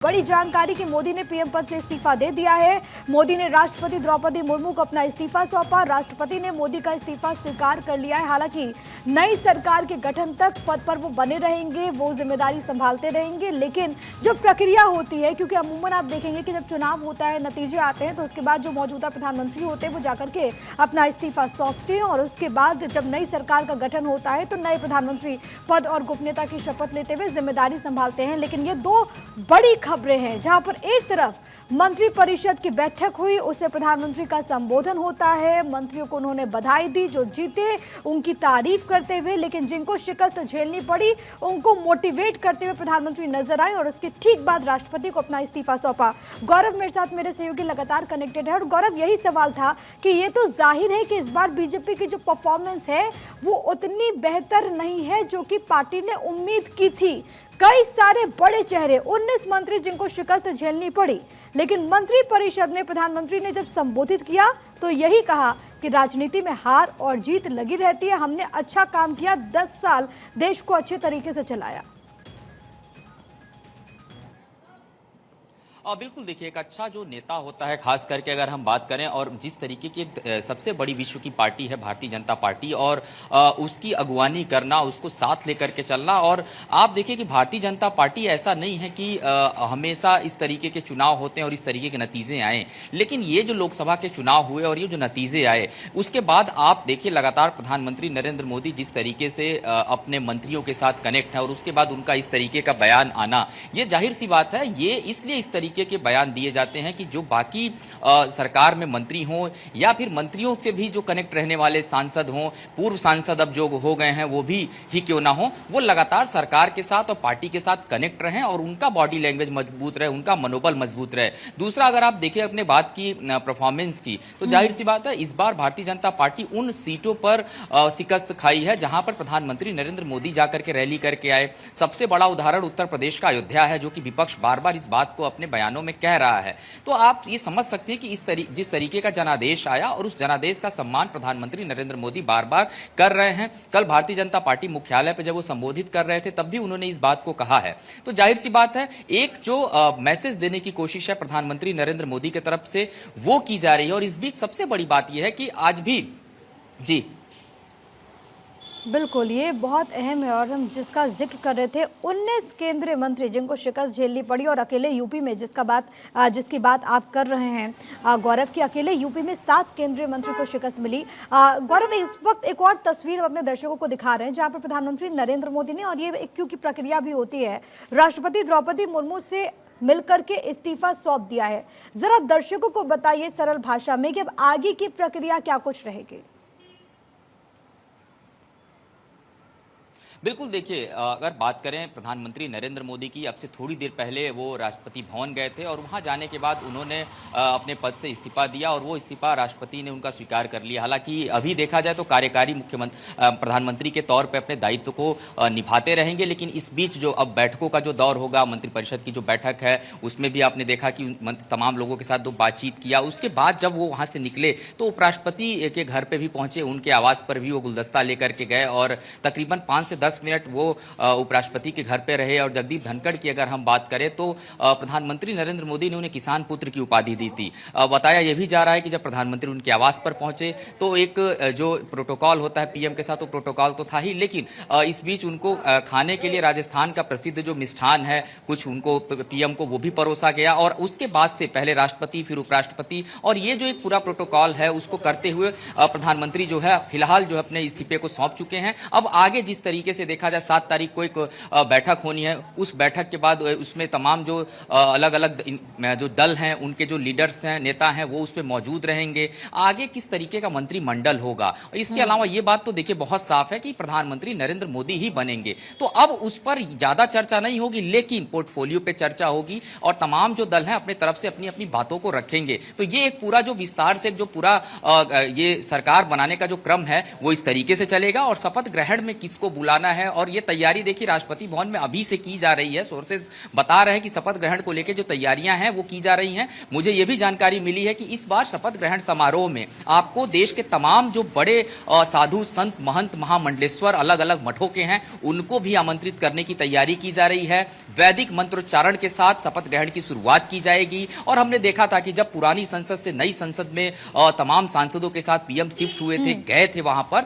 बड़ी जानकारी कि मोदी ने पीएम पद से इस्तीफा दे दिया है। मोदी ने राष्ट्रपति द्रौपदी मुर्मू को अपना इस्तीफा सौंपा। राष्ट्रपति ने मोदी का इस्तीफा स्वीकार कर लिया है। हालांकि नई सरकार के गठन तक पद पर वो बने रहेंगे, वो जिम्मेदारी संभालते रहेंगे, लेकिन जो प्रक्रिया होती है, क्योंकि अमूमन आप देखेंगे कि जब चुनाव होता है, नतीजे आते हैं, तो उसके बाद जो मौजूदा प्रधानमंत्री होते हैं वो जाकर के अपना इस्तीफा सौंपते हैं और उसके बाद जब नई सरकार का गठन होता है तो नए प्रधानमंत्री पद और गोपनीयता की शपथ लेते हुए जिम्मेदारी संभालते हैं। लेकिन ये दो बड़ी खबरें हैं, जहां पर एक तरफ मंत्रिपरिषद की बैठक हुई, उसमें प्रधानमंत्री का संबोधन होता है, मंत्रियों को उन्होंने बधाई दी, जो जीते उनकी तारीफ करते हुए, लेकिन जिनको शिकस्त झेलनी पड़ी उनको मोटिवेट करते हुए प्रधानमंत्री नजर आए और उसके ठीक बाद राष्ट्रपति को अपना इस्तीफा सौंपा। गौरव मेरे साथ, मेरे सहयोगी लगातार कनेक्टेड है और गौरव, यही सवाल था कि ये तो जाहिर है कि इस बार बीजेपी की जो परफॉर्मेंस है वो उतनी बेहतर नहीं है जो कि पार्टी ने उम्मीद की थी। कई सारे बड़े चेहरे, 19 मंत्री जिनको शिकस्त झेलनी पड़ी, लेकिन मंत्रिपरिषद में प्रधानमंत्री ने जब संबोधित किया तो यही कहा कि राजनीति में हार और जीत लगी रहती है, हमने अच्छा काम किया, 10 साल देश को अच्छे तरीके से चलाया। बिल्कुल, देखिए, एक अच्छा जो नेता होता है, खास करके अगर हम बात करें, और जिस तरीके की सबसे बड़ी विश्व की पार्टी है भारतीय जनता पार्टी, और उसकी अगुवानी करना, उसको साथ लेकर के चलना। और आप देखिए कि भारतीय जनता पार्टी ऐसा नहीं है कि हमेशा इस तरीके के चुनाव होते हैं और इस तरीके के नतीजे आए, लेकिन ये जो लोकसभा के चुनाव हुए और ये जो नतीजे आए, उसके बाद आप देखिए लगातार प्रधानमंत्री नरेंद्र मोदी जिस तरीके से अपने मंत्रियों के साथ कनेक्ट है और उसके बाद उनका इस तरीके का बयान आना, ये जाहिर सी बात है, ये इसलिए इस तरीके के बयान दिए जाते हैं कि जो बाकी सरकार में मंत्री हों या फिर मंत्रियों से भी जो कनेक्ट रहने वाले सांसद हों, पूर्व सांसद अब जो हो गए हैं वो भी ही क्यों ना हो, वो लगातार सरकार के साथ और पार्टी के साथ कनेक्ट रहें और उनका बॉडी लैंग्वेज मजबूत रहे, उनका मनोबल मजबूत रहे। दूसरा, अगर आप देखिए अपने बात की परफॉर्मेंस की, तो जाहिर सी बात है इस बार भारतीय जनता पार्टी उन सीटों पर शिकस्त खाई है जहां पर प्रधानमंत्री नरेंद्र मोदी जाकर के रैली करके आए। सबसे बड़ा उदाहरण उत्तर प्रदेश का अयोध्या है, जो कि विपक्ष बार बार इस बात को अपने बयानों में कह रहा है। तो आप ये समझ सकते हैं कि जिस तरीके का जनादेश आया और उस जनादेश का सम्मान प्रधानमंत्री नरेंद्र मोदी बार बार कर रहे हैं। कल भारतीय जनता पार्टी मुख्यालय पर जब वो संबोधित कर रहे थे तब भी उन्होंने इस बात को कहा है। तो जाहिर सी बात है, एक जो मैसेज देने की कोशिश है प्रधानमंत्री नरेंद्र मोदी की तरफ से वो की जा रही है। और इस बीच सबसे बड़ी बात यह है कि आज भी जी बिल्कुल, ये बहुत अहम है और हम जिसका जिक्र कर रहे थे, 19 केंद्रीय मंत्री जिनको शिकस्त झेलनी पड़ी और अकेले यूपी में जिसकी बात आप कर रहे हैं गौरव, की अकेले यूपी में 7 केंद्रीय मंत्री को शिकस्त मिली। गौरव, इस वक्त एक और तस्वीर हम अपने दर्शकों को दिखा रहे हैं जहां पर प्रधानमंत्री नरेंद्र मोदी ने, और ये एक क्योंकि प्रक्रिया भी होती है, राष्ट्रपति द्रौपदी मुर्मू से मिलकर के इस्तीफा सौंप दिया है। जरा दर्शकों को बताइए सरल भाषा में कि अब आगे की प्रक्रिया क्या कुछ रहेगी। बिल्कुल, देखिए, अगर बात करें प्रधानमंत्री नरेंद्र मोदी की, अब से थोड़ी देर पहले वो राष्ट्रपति भवन गए थे और वहां जाने के बाद उन्होंने अपने पद से इस्तीफा दिया और वो इस्तीफा राष्ट्रपति ने उनका स्वीकार कर लिया। हालांकि अभी देखा जाए तो कार्यकारी प्रधानमंत्री के तौर पे अपने दायित्व को निभाते रहेंगे, लेकिन इस बीच जो अब बैठकों का जो दौर होगा, मंत्रिपरिषद की जो बैठक है उसमें भी आपने देखा कि तमाम लोगों के साथ बातचीत किया। उसके बाद जब वो वहां से निकले तो उपराष्ट्रपति के घर पर भी पहुंचे, उनके आवास पर भी वो गुलदस्ता लेकर के गए और तकरीबन 5 से 10 मिनट वो उपराष्ट्रपति के घर पे रहे। और जगदीप धनखड़ की अगर हम बात करें तो प्रधानमंत्री नरेंद्र मोदी ने उन्हें किसान पुत्र की उपाधि दी थी। बताया यह भी जा रहा है कि जब प्रधानमंत्री उनके आवास पर पहुंचे तो एक जो प्रोटोकॉल होता है पीएम के साथ, तो प्रोटोकॉल तो था ही, लेकिन इस बीच उनको खाने के लिए राजस्थान का प्रसिद्ध जो मिष्ठान है कुछ उनको पीएम को वो भी परोसा गया। और उसके बाद से पहले राष्ट्रपति फिर उपराष्ट्रपति, और ये जो एक पूरा प्रोटोकॉल है उसको करते हुए प्रधानमंत्री जो है फिलहाल जो अपने इस्तीफे को सौंप चुके हैं। अब आगे जिस तरीके से देखा जाए 7 तारीख को एक बैठक होनी है, उस बैठक के बाद उसमें तमाम जो अलग अलग जो दल हैं, उनके जो लीडर्स हैं, नेता हैं, वो उस पर मौजूद रहेंगे। आगे किस तरीके का मंत्रिमंडल होगा, इसके अलावा ये बात तो देखिए बहुत साफ है कि प्रधानमंत्री नरेंद्र मोदी ही बनेंगे। तो अब उस पर ज्यादा चर्चा नहीं होगी, लेकिन पोर्टफोलियो पे चर्चा होगी और तमाम जो दल हैं अपनी तरफ से अपनी अपनी बातों को रखेंगे। तो ये एक पूरा जो विस्तार से जो पूरा ये सरकार बनाने का जो क्रम है वो इस तरीके से चलेगा। और शपथ ग्रहण में किसको बुलाना जाना है और ये तैयारी देखिए राष्ट्रपति भवन में अभी से की जा रही है। सोर्सेज बता रहे हैं कि शपथ ग्रहण को लेकर जो तैयारियां हैं वो की जा रही हैं। मुझे ये भी जानकारी मिली है कि इस बार शपथ ग्रहण समारोह में आपको देश के तमाम जो बड़े साधु संत महंत महामंडलेश्वर अलग अलग मठों के हैं उनको भी आमंत्रित करने की तैयारी की जा रही है। वैदिक मंत्रोच्चारण के साथ शपथ ग्रहण की शुरुआत की जाएगी। और हमने देखा था कि जब पुरानी संसद से नई संसद में तमाम सांसदों के साथ पीएम शिफ्ट हुए थे, गए थे वहां पर,